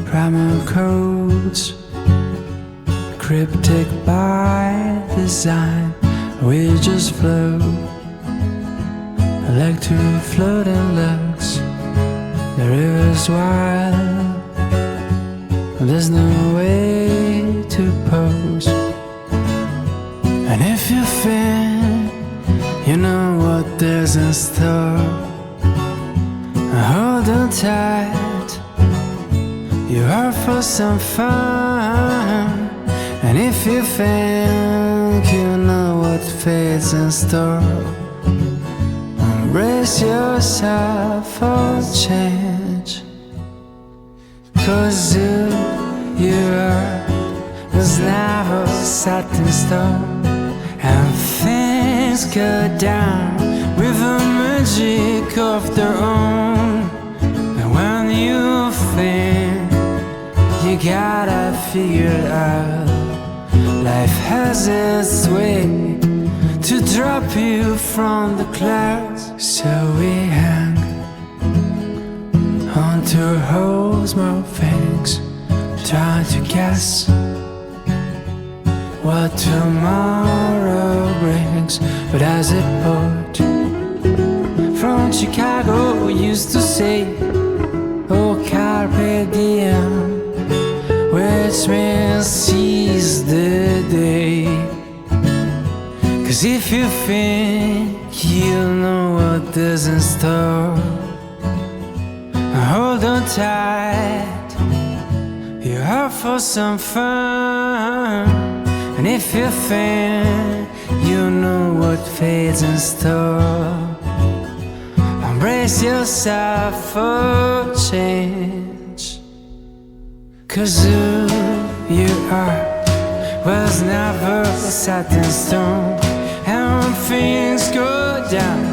primal codes, cryptic by design. We just float, like two floating looks. The river's wild, there's no way to pose. And if you think you know what there's in store, hold on tight, you're out for some fun. And if you think you know what fate's in store, embrace yourself for change. 'Cause who you are was never set in stone, and things go down with a magic of their own. And when you think you gotta figure it out, life has its way to drop you from the clouds. So we hang onto holes, more things, trying to guess what tomorrow brings. But as a poet from Chicago used to say, oh carpe diem, which means seize the day. 'Cause if you think you'll know what is in store, hold on tight, you're out for some fun. And if you think you know what fate's in store, embrace yourself for change. 'Cause who you are was never set in stone, and when things go down